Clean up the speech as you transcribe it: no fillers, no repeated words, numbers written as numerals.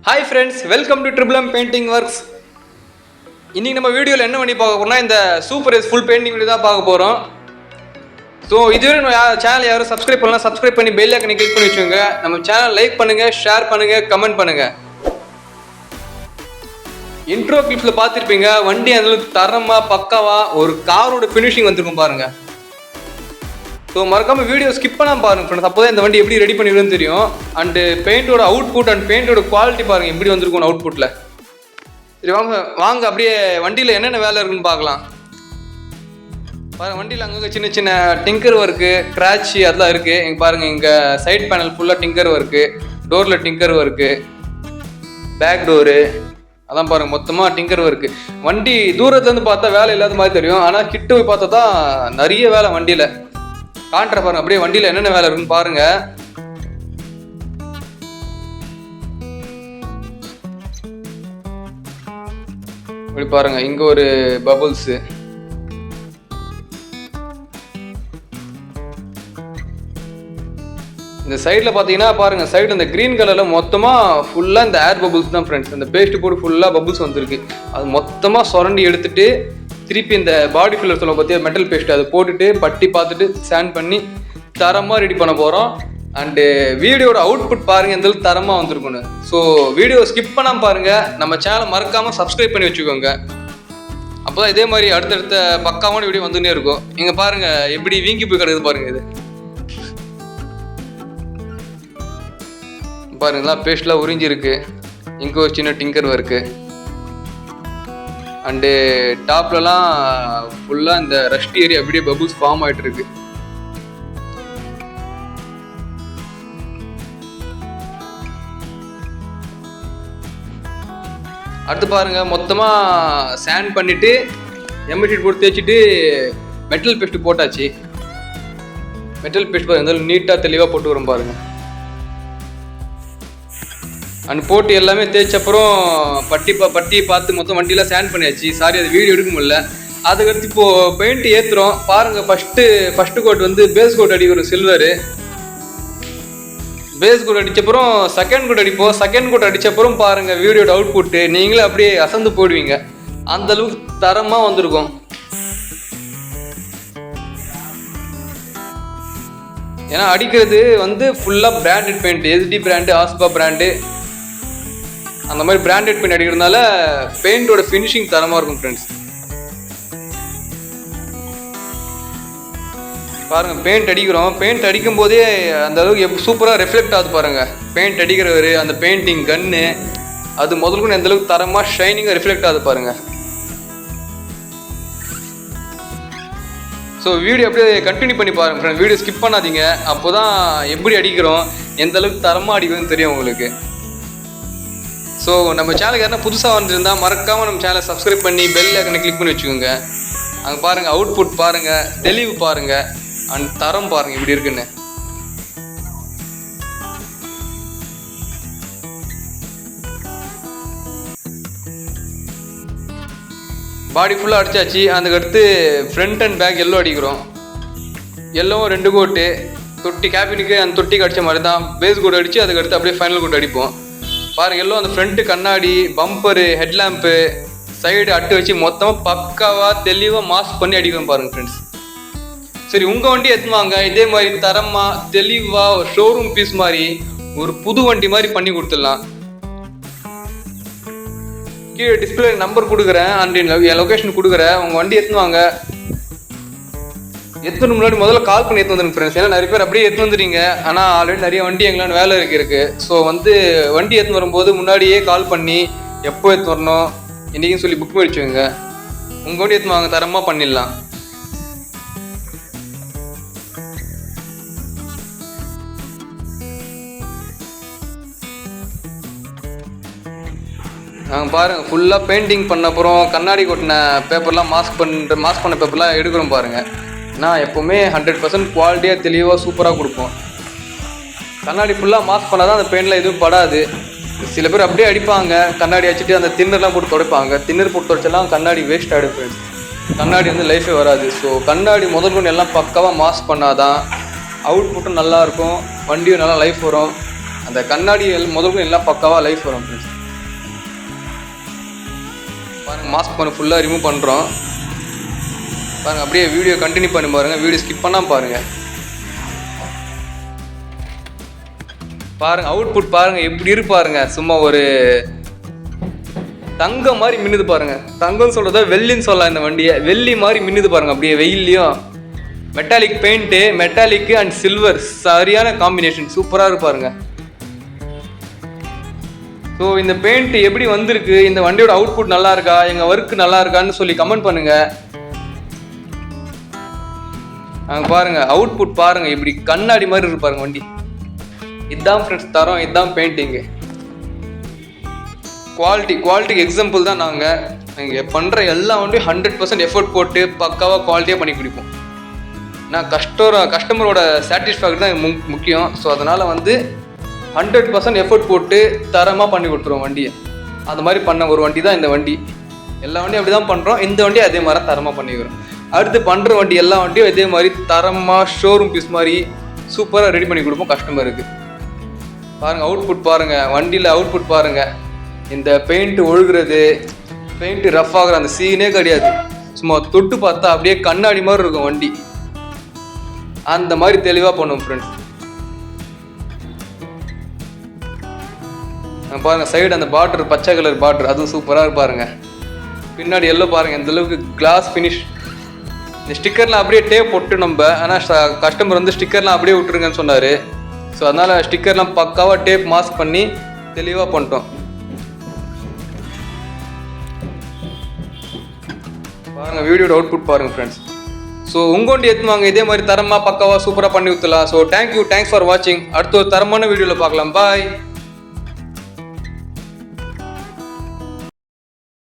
Hi friends, welcome to Triple M Painting Works. இன்னைக்கு நம்ம வீடியோவில் என்ன பண்ணி பார்க்க போறோம்னா இந்த சூப்பர் எஸ் ஃபுல் பெயிண்டிங் வீடியோ தான் பார்க்க போகிறோம். ஸோ இதுவரை நம்ம சேனல் யாரும் சப்ஸ்கிரைப் பண்ணலாம், சப்ஸ்கிரைப் பண்ணி பெல் ஐக்கனை கிளிக் பண்ணி வச்சுக்கோங்க. நம்ம சேனல் லைக் பண்ணுங்க, ஷேர் பண்ணுங்க, கமெண்ட் பண்ணுங்க. இன்ட்ரோ கிளிப்ல பார்த்துருப்பீங்க, வண்டி அந்த தரமா பக்காவா ஒரு காரோட ஃபினிஷிங் வந்துருக்கும் பாருங்க. ஸோ மறக்காம வீடியோ ஸ்கிப் பண்ணாமல் பாருங்க ஃப்ரெண்ட்ஸ், அப்போ தான் இந்த வண்டி எப்படி ரெடி பண்ணிடுன்னு தெரியும். அண்டு பெயிண்டோட அவுட்புட் அண்ட் பெயிண்டோட குவாலிட்டி பாருங்க எப்படி வந்திருக்கும் அவுட்புட்டில். சரி வாங்க அப்படியே வண்டியில் என்னென்ன வேலை இருக்குன்னு பார்க்கலாம். பாருங்க வண்டியில் அங்கங்கே சின்ன சின்ன டிங்கர் ஒர்க்கு, கிராட்சி அதெல்லாம் இருக்குது. இங்கே பாருங்கள், இங்கே சைட் பேனல் ஃபுல்லாக டிங்கர் ஒர்க்கு, டோரில் டிங்கர் ஒர்க்கு, பேக் டோரு அதான் பாருங்கள் மொத்தமாக டிங்கர் ஒர்க்கு. வண்டி தூரத்துலேருந்து பார்த்தா வேலை இல்லாத மாதிரி தெரியும், ஆனால் கிட்ட போய் பார்த்தா தான் நிறைய வேலை வண்டியில் காண்ட்ரா பாருங்க. அப்படியே வண்டியில் என்னென்ன வேலை இருக்குன்னு பாருங்க. இப்படி பாருங்க, இங்க ஒரு பபுள்ஸ், இந்த சைடில் பார்த்தீங்கன்னா பாருங்க, சைடு இந்த கிரீன் கலரில் மொத்தமாக ஃபுல்லாக இந்த ஏர் பபுள்ஸ் தான் ஃப்ரெண்ட்ஸ். இந்த பேஸ்ட் போட்டு ஃபுல்லாக பபுள்ஸ் வந்துருக்கு. அது மொத்தமாக சுரண்டி எடுத்துட்டு திருப்பி இந்த பாடி ஃபில்லர் சொல்ல பார்த்தியா மெட்டல் பேஸ்ட் அதை போட்டுட்டு பட்டி பார்த்துட்டு ஸ்டாண்ட் பண்ணி தரமாக ரெடி பண்ண போகிறோம். அண்டு வீடியோட அவுட்புட் பாருங்கள் எந்த அளவுக்கு தரமாக வந்திருக்குன்னு. ஸோ வீடியோ ஸ்கிப் பண்ணாமல் பாருங்கள், நம்ம சேனலை மறக்காமல் சப்ஸ்கிரைப் பண்ணி வச்சுக்கோங்க. அப்போ தான் இதே மாதிரி அடுத்தடுத்த பக்காவான வீடியோ வந்துன்னே இருக்கும். இங்கே பாருங்கள் எப்படி வீங்கி போய் கிடக்குது பாருங்கள். இது பாருங்களா, பேஸ்ட்லாம் உறிஞ்சிருக்கு. இங்கே ஒரு சின்ன டிங்கர் ஒர்க்கு. அண்டு டாப்லலாம் ஃபுல்லாக இந்த ரஸ்ட் ஏரியா அப்படியே பபுள்ஸ் ஃபார்ம் ஆகிட்டு இருக்கு. அடுத்து பாருங்க, மொத்தமாக சாண்ட் பண்ணிட்டு எம்எஸ்டி போட்டு தேய்ச்சிட்டு மெட்டல் பேஸ்ட் போட்டாச்சு. மெட்டல் பேஸ்ட் பாருங்க நீட்டாக தெளிவாக போட்டு வரும் பாருங்க. அண்ட் போட்டு எல்லாமே தேய்ச்சப்புறம் பட்டி பார்த்து மொத்தம் வண்டியெலாம் சேண்ட் பண்ணியாச்சு. சாரி அது வீடியோ எடுக்க முடியல. அதுக்கடுத்து இப்போது பெயிண்ட் ஏற்றுறோம் பாருங்கள். ஃபஸ்ட்டு கோட் வந்து பேஸ் கோட் அடிக்கிறோம் சில்வரு. பேஸ் கோட் அடித்தப்புறம் செகண்ட் கோட் அடிப்போம். செகண்ட் கோட் அடித்தப்புறம் பாருங்கள் வீடியோட அவுட்புட்டு நீங்களே அப்படியே அசந்து போடுவீங்க. அந்தளவுக்கு தரமாக வந்திருக்கும். ஏன்னா அடிக்கிறது வந்து ஃபுல்லாக பிராண்டட் பெயிண்ட், எஸ்டி பிராண்டு, ஆஸ்பா பிராண்டு அந்த மாதிரி பிராண்டட் பெயிண்ட் அடிக்கிறதுனால பெயிண்டோட ஃபினிஷிங் தரமாக இருக்கும் ஃப்ரெண்ட்ஸ். பாருங்கள் பெயிண்ட் அடிக்கிறோம். பெயிண்ட் அடிக்கும் போதே அந்த அளவுக்கு சூப்பராக ரெஃப்ளெக்ட் ஆகுது பாருங்கள். பெயிண்ட் அடிக்கிறவர் அந்த பெயிண்டிங் கன்னு அது முதல்ல எந்த அளவுக்கு தரமாக ஷைனிங்காக ரிஃப்ளெக்ட் ஆகுது பாருங்கள். ஸோ வீடியோ அப்படியே கண்டினியூ பண்ணி பாருங்கள் ஃப்ரெண்ட், வீடியோ ஸ்கிப் பண்ணாதீங்க. அப்போ தான் எப்படி அடிக்கிறோம் எந்த அளவுக்கு தரமாக அடிக்கிறதுன்னு தெரியும் உங்களுக்கு. ஸோ நம்ம சேனலுக்கு யாருன்னா புதுசாக வந்துருந்தால் மறக்காமல் நம்ம சேனலை சப்ஸ்கிரைப் பண்ணி பெல் ஐக்கனை கிளிக் பண்ணி வச்சுக்கோங்க. அங்கே பாருங்கள் அவுட்புட் பாருங்கள், தெளிவு பாருங்கள், அண்ட் தரம் பாருங்கள் இப்படி இருக்குன்னு. பாடி ஃபுல்லாக அடித்தாச்சு. அதுக்கடுத்து ஃப்ரண்ட் அண்ட் பேக் எல்லோ அடிக்கிறோம். எல்லோவும் 2 கோட்டு, தொட்டி கேபினுக்கு அந்த தொட்டிக்கு அடித்த மாதிரி தான் பேஸ் கோட் அடித்து அதுக்கடுத்து அப்படியே ஃபைனல் கோட் அடிப்போம். பாருங்கள் எல்லோ அந்த ஃப்ரண்ட்டு கண்ணாடி, பம்பரு, ஹெட்லாம்ப்பு, சைடு அட்டு வச்சு மொத்தமாக பக்காவாக தெளிவாக மாஸ்க் பண்ணி அடிக்கிறோம் பாருங்கள் ஃப்ரெண்ட்ஸ். சரி உங்கள் வண்டி எடுத்துவாங்க இதே மாதிரி தரமாக தெளிவாக ஒரு ஷோரூம் பீஸ் மாதிரி ஒரு புது வண்டி மாதிரி பண்ணி கொடுத்துடலாம். கீழே டிஸ்பிளே நம்பர் கொடுக்குறேன் அண்ட் என் லொக்கேஷன் கொடுக்குறேன். உங்கள் வண்டி எடுத்துவாங்க. எத்தனை முன்னாடி முதல்ல கால் பண்ணி எடுத்து வந்துருங்க ஃப்ரெண்ட்ஸ். ஏன்னா நிறைய பேர் அப்படியே எடுத்து வந்துடுங்க. ஆனால் ஆல்ரெடி நிறைய வண்டி எங்களான வேலை இருக்குது. ஸோ வந்து வண்டி எடுத்து வரும்போது முன்னாடியே கால் பண்ணி எப்போ எடுத்து வரணும் இன்றைக்கும் சொல்லி புக் பண்ணி வச்சுக்கோங்க. உங்கள் வண்டி எடுத்து வாங்க, தரமாக பண்ணிடலாம். நாங்கள் பாருங்கள் ஃபுல்லாக பெயிண்டிங் பண்ண அப்புறம் கண்ணாடி கொட்டின பேப்பர்லாம் மாஸ்க் பண்ண பேப்பர்லாம் எடுக்கிறோம் பாருங்கள். நான் எப்போவுமே 100% குவாலிட்டியாக தெளிவாக சூப்பராக கொடுப்போம். கண்ணாடி ஃபுல்லாக மாஸ்க் பண்ணால் தான் அந்த பெயிண்டில் எதுவும் படாது. சில பேர் அப்படியே அடிப்பாங்க, கண்ணாடி அடிச்சுட்டு அந்த தின்னர்லாம் போட்டு துடைப்பாங்க. தின்னர் போட்டு துடைச்செல்லாம் கண்ணாடி வேஸ்ட் ஆகிடும் ஃப்ரெண்ட்ஸ். கண்ணாடி வந்து லைஃபே வராது. ஸோ கண்ணாடி முதல்கொண்டு எல்லாம் பக்காவாக மாஸ்க் பண்ணால் தான் அவுட்புட்டும் நல்லாயிருக்கும், வண்டியும் நல்லா லைஃப் வரும். அந்த கண்ணாடி முதல்கொண்டு எல்லாம் பக்காவாக லைஃப் வரும் ஃப்ரெண்ட்ஸ். பாருங்கள் மாஸ்க் பண்ண ஃபுல்லாக ரிமூவ் பண்ணுறோம். பாருங்கள் அப்படியே வீடியோ கண்டினியூ பண்ணி பாருங்கள், வீடியோ ஸ்கிப் பண்ணாமல் பாருங்கள். பாருங்கள் அவுட்புட் பாருங்கள் எப்படி இருப்பாருங்க, சும்மா ஒரு தங்கம் மாதிரி மின்னுது பாருங்க. தங்கம் சொல்கிறத வெள்ளின்னு சொல்லலாம், இந்த வண்டியை வெள்ளி மாதிரி மின்னுது பாருங்க அப்படியே வெயில்லையும். மெட்டாலிக் பெயிண்ட்டு, மெட்டாலிக்கு அண்ட் சில்வர் சரியான காம்பினேஷன், சூப்பராக இருப்பாருங்க. ஸோ இந்த பெயிண்ட் எப்படி வந்திருக்கு, இந்த வண்டியோட அவுட்புட் நல்லா இருக்கா, எங்கள் ஒர்க் நல்லா இருக்கான்னு சொல்லி கமெண்ட் பண்ணுங்க. பாருங்க அவுட்புட் பாருங்க இப்படி கண்ணாடி மாதிரி இருப்பாருங்க வண்டி. இதுதான் ஃப்ரெண்ட்ஸ் தரோம், இதுதான் பெயிண்டிங்கு. குவாலிட்டிக்கு எக்ஸாம்பிள் தான் நாங்கள் இங்கே பண்ணுற எல்லா வண்டியும் 100% எஃபர்ட் போட்டு பக்காவாக குவாலிட்டியாக பண்ணி கொடுப்போம். நான் கஸ்டமரோட சாட்டிஸ்ஃபேக்ட் தான் முக்கியம். ஸோ அதனால் வந்து 100% எஃபர்ட் போட்டு தரமாக பண்ணி கொடுத்துருவோம் வண்டியை. அந்த மாதிரி பண்ண ஒரு வண்டி தான் இந்த வண்டி. எல்லா வண்டியும் அப்படி தான் பண்ணுறோம், இந்த வண்டியும் அதே மாதிரி தரமாக பண்ணிக்கிறோம். அடுத்து பண்ணுற வண்டி எல்லா வண்டியும் இதே மாதிரி தரமாக ஷோரூம் பீஸ் மாதிரி சூப்பராக ரெடி பண்ணி கொடுப்போம் கஸ்டமருக்கு. பாருங்கள் அவுட்புட் பாருங்கள், வண்டியில் அவுட்புட் பாருங்கள். இந்த பெயிண்ட் ஒழுகுறது, பெயிண்ட் ரஃப் ஆகிற அந்த சீனே கிடையாது. சும்மா தொட்டு பார்த்தா அப்படியே கண்ணாடி மாதிரி இருக்கும் வண்டி. அந்த மாதிரி தெளிவாக பண்ணுவோம் ஃப்ரெண்ட்ஸ். பாருங்க சைடு அந்த பார்டர், பச்சை கலர் பார்டர், அதுவும் சூப்பராக இருப்பாருங்க. பின்னாடி எல்லோ பாருங்க, இந்த அளவுக்கு கிளாஸ் ஃபினிஷ். இந்த ஸ்டிக்கர்லாம் அப்படியே டேப் போட்டு நம்ம, ஆனால் கஸ்டமர் வந்து ஸ்டிக்கர்லாம் அப்படியே விட்டுருங்கன்னு சொன்னார். ஸோ அதனால் ஸ்டிக்கர்லாம் பக்காவாக டேப் மாஸ்க் பண்ணி தெளிவாக பண்ணிட்டோம். பாருங்கள் வீடியோட அவுட்புட் பாருங்கள் ஃப்ரெண்ட்ஸ். ஸோ உங்கள் வண்டி எடுத்துவாங்க இதே மாதிரி தரமாக பக்காவாக சூப்பராக பண்ணி ஊற்றலாம். ஸோ தேங்க்ஸ் ஃபார் வாட்சிங். அடுத்த ஒரு தரமான வீடியோவில் பார்க்கலாம். பாய்.